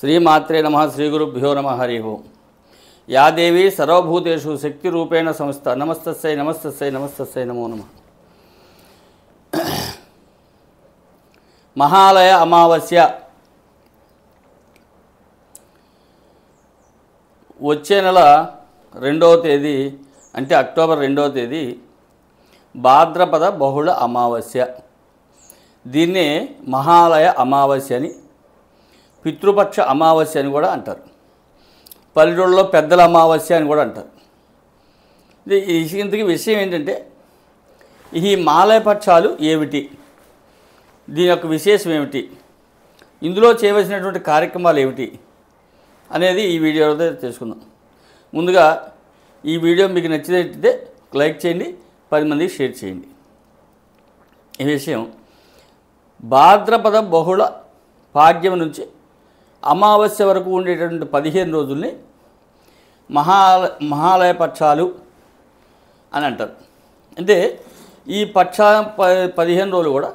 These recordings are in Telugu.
శ్రీమాత్రే నమః శ్రీగురుభ్యో నమః హరి ఓం. యా దేవీ సర్వభూతేషు శక్తిరూపేణ సంస్థ నమస్తస్యై నమస్తస్యై నమస్తస్యై నమో నమః. మహాలయ అమావాస్య వచ్చే నెల 2వ తేదీ అంటే అక్టోబర్ 2వ తేదీ భాద్రపద బహుళ అమావాస్య. దీన్నే మహాలయ అమావాస్య అని, పితృపక్ష అమావాస్య అని కూడా అంటారు. పల్లెటూళ్ళలో పెద్దల అమావాస్య అని కూడా అంటారు. ఇంతకీ విషయం ఏంటంటే, ఈ మాలయ పక్షాలు ఏమిటి, దీని యొక్క విశేషం ఏమిటి, ఇందులో చేయవలసినటువంటి కార్యక్రమాలు ఏమిటి అనేది ఈ వీడియోలో తెలుసుకుందాం. ముందుగా ఈ వీడియో మీకు నచ్చినట్లయితే లైక్ చేయండి, 10 మందికి షేర్ చేయండి. ఈ విషయం భాద్రపద బహుళ పాడ్యం నుంచి అమావాస్య వరకు ఉండేటటువంటి 15 రోజుల్ని మహాలయ పక్షాలు అని అంటారు. అంటే ఈ 15 రోజులు కూడా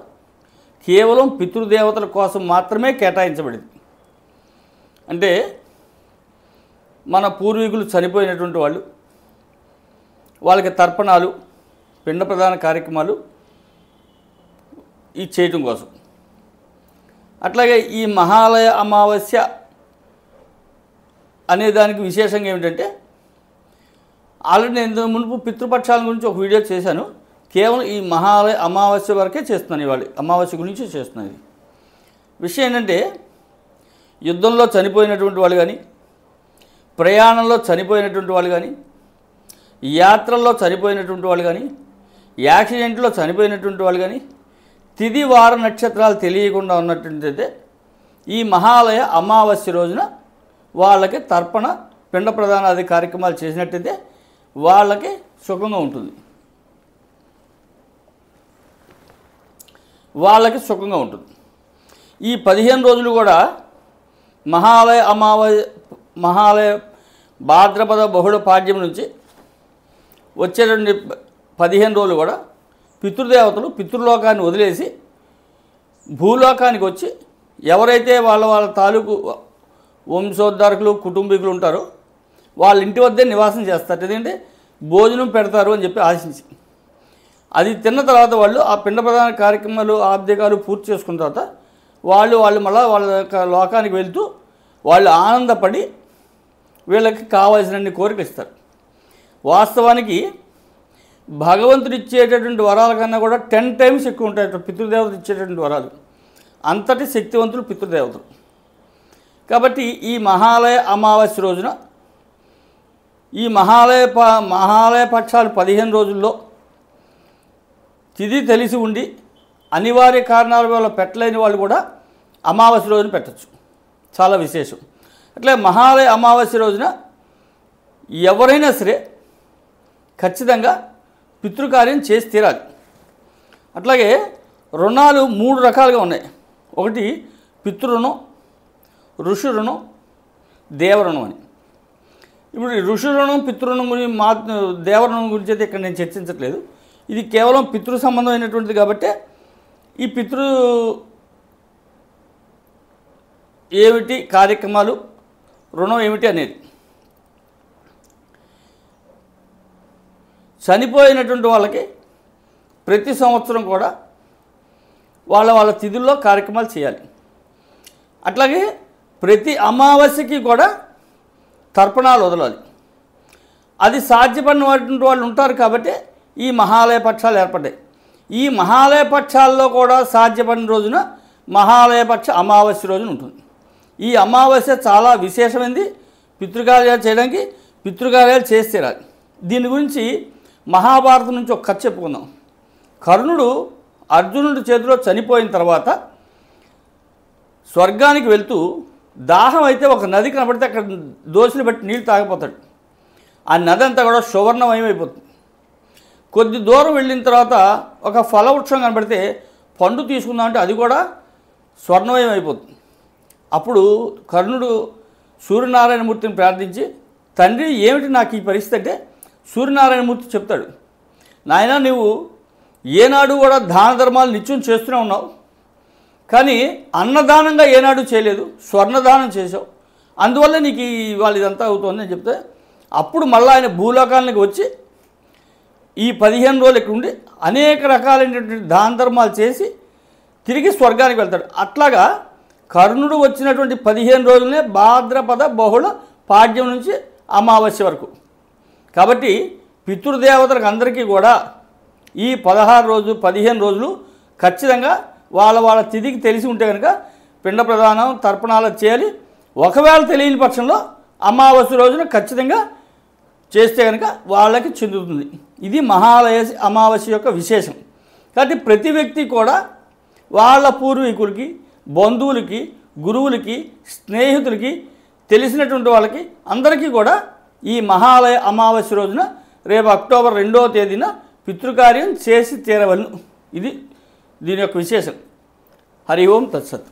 కేవలం పితృదేవతల కోసం మాత్రమే కేటాయించబడింది. అంటే మన పూర్వీకులు చనిపోయినటువంటి వాళ్ళకి తర్పణాలు, పిండ ప్రదాన కార్యక్రమాలు ఇది చేయటం కోసం. అట్లాగే ఈ మహాలయ అమావాస్య అనే దానికి విశేషంగా ఏమిటంటే, ఆల్రెడీ నేను మునుపు పితృపక్షాల గురించి ఒక వీడియో చేశాను. కేవలం ఈ మహాలయ అమావాస్య వరకే చేస్తున్నాను, ఇవాళ అమావాస్య గురించి చేస్తున్నాను. ఇది విషయం ఏంటంటే, యుద్ధంలో చనిపోయినటువంటి వాళ్ళు కానీ, ప్రయాణంలో చనిపోయినటువంటి వాళ్ళు కానీ, యాత్రల్లో చనిపోయినటువంటి వాళ్ళు కానీ, యాక్సిడెంట్లో చనిపోయినటువంటి వాళ్ళు కానీ, తిథి వార నక్షత్రాలు తెలియకుండా ఉన్నటువంటిదే ఈ మహాలయ అమావాస్య రోజున వాళ్ళకి తర్పణ పిండ ప్రదానాది కార్యక్రమాలు చేసినట్టయితే వాళ్ళకి సుఖంగా ఉంటుంది. ఈ 15 రోజులు కూడా మహాలయ భాద్రపద బహుళ పాడ్యం నుంచి వచ్చేటువంటి 15 రోజులు కూడా పితృదేవతలు పితృలోకాన్ని వదిలేసి భూలోకానికి వచ్చి ఎవరైతే వాళ్ళ తాలూకు వంశోద్ధారకులు కుటుంబీకులు ఉంటారో వాళ్ళ ఇంటి వద్దే నివాసం చేస్తారు. ఎందుకంటే భోజనం పెడతారు అని చెప్పి ఆశించి, అది తిన్న తర్వాత వాళ్ళు ఆ పిండ ప్రధాన కార్యక్రమాలు ఆబ్దికాలు పూర్తి చేసుకున్న తర్వాత వాళ్ళు మళ్ళీ వాళ్ళ లోకానికి వెళ్తూ వాళ్ళు ఆనందపడి వీళ్ళకి కావాల్సినన్ని కోరికలు ఇస్తారు. వాస్తవానికి భగవంతుడు ఇచ్చేటటువంటి వరాల కన్నా కూడా 10 టైమ్స్ ఎక్కువ ఉంటాయి పితృదేవతలు ఇచ్చేటటువంటి వరాలు. అంతటి శక్తివంతులు పితృదేవతలు. కాబట్టి ఈ మహాలయ అమావాస్య రోజున ఈ మహాలయ పక్షాలు 15 రోజుల్లో తిథి తెలిసి ఉండి అనివార్య కారణాల వల్ల పెట్టలేని వాళ్ళు కూడా అమావాస్య రోజున పెట్టచ్చు. చాలా విశేషం. అట్లే మహాలయ అమావాస్య రోజున ఎవరైనా సరే ఖచ్చితంగా పితృకార్యం చేసి తీరాలి. అట్లాగే రుణాలు 3 రకాలుగా ఉన్నాయి. ఒకటి పితృరుణం, ఋషి రుణం, దేవరుణం అని. ఇప్పుడు ఋషి రుణం, పితృరుణం గురించి దేవరుణం గురించి అయితే ఇక్కడ నేను చర్చించట్లేదు. ఇది కేవలం పితృ సంబంధమైనటువంటిది కాబట్టి ఈ పితృ ఏమిటి కార్యక్రమాలు, రుణం ఏమిటి అనేది. చనిపోయినటువంటి వాళ్ళకి ప్రతి సంవత్సరం కూడా వాళ్ళ తిథుల్లో కార్యక్రమాలు చేయాలి. అట్లాగే ప్రతి అమావాస్యకి కూడా తర్పణాలు వదలాలి. అది సాధ్యపడినటువంటి వాళ్ళు ఉంటారు కాబట్టి ఈ మహాలయ పక్షాలు ఏర్పడ్డాయి. ఈ మహాలయ పక్షాల్లో కూడా సాధ్యపడిన రోజున మహాలయ పక్ష అమావాస్య రోజున ఉంటుంది. ఈ అమావాస్య చాలా విశేషమైనది. పితృకార్యాలు చేయడానికి పితృకార్యాలు చేసి తీరాలి. దీని గురించి మహాభారతం నుంచి ఒక కథ చెప్పుకుందాం. కర్ణుడు అర్జునుడి చేతిలో చనిపోయిన తర్వాత స్వర్గానికి వెళ్తూ దాహం అయితే ఒక నది కనబడితే అక్కడ దోశలు బట్టి నీళ్ళు తాగిపోతాడు. ఆ నది అంతా కూడా సువర్ణమయమైపోతుంది. కొద్ది దూరం వెళ్ళిన తర్వాత ఒక ఫలవృక్షం కనబడితే పండు తీసుకుందామంటే అది కూడా స్వర్ణమయం అయిపోతుంది. అప్పుడు కర్ణుడు సూర్యనారాయణమూర్తిని ప్రార్థించి, తండ్రి ఏమిటి నాకు ఈ పరిస్థితి అంటే, సూర్యనారాయణమూర్తి చెప్తాడు, నాయన నువ్వు ఏనాడు కూడా దాన ధర్మాలు నిత్యం చేస్తూనే ఉన్నావు, కానీ అన్నదానంగా ఏనాడు చేయలేదు, స్వర్ణదానం చేసావు. అందువల్ల నీకు ఇవాళ ఇదంతా అవుతుంది అని చెప్తే అప్పుడు మళ్ళీ ఆయన భూలోకానికి వచ్చి ఈ 15 రోజులు ఇక్కడ ఉండి అనేక రకాలైనటువంటి దాన ధర్మాలు చేసి తిరిగి స్వర్గానికి వెళ్తాడు. అట్లాగా కర్ణుడు వచ్చినటువంటి 15 రోజులనే భాద్రపద బహుళ పాడ్యం నుంచి అమావాస్య వరకు. కాబట్టి పితృదేవతలకు అందరికీ కూడా ఈ 15 రోజులు ఖచ్చితంగా వాళ్ళ తిథికి తెలిసి ఉంటే కనుక పిండ ప్రదానం తర్పణాలు చేయాలి. ఒకవేళ తెలియని పక్షంలో అమావాస్య రోజున ఖచ్చితంగా చేస్తే కనుక వాళ్ళకి చెందుతుంది. ఇది మహాలయ అమావాస్య యొక్క విశేషం. కాబట్టి ప్రతి వ్యక్తి కూడా వాళ్ళ పూర్వీకులకి, బంధువులకి, గురువులకి, స్నేహితులకి, తెలిసినటువంటి వాళ్ళకి అందరికీ కూడా ఈ మహాలయ అమావాస్య రోజున రేపు అక్టోబర్ 2వ తేదీన పితృకార్యం చేసి తీరవలను. ఇది దీని యొక్క విశేషం. హరి ఓం తత్సత్.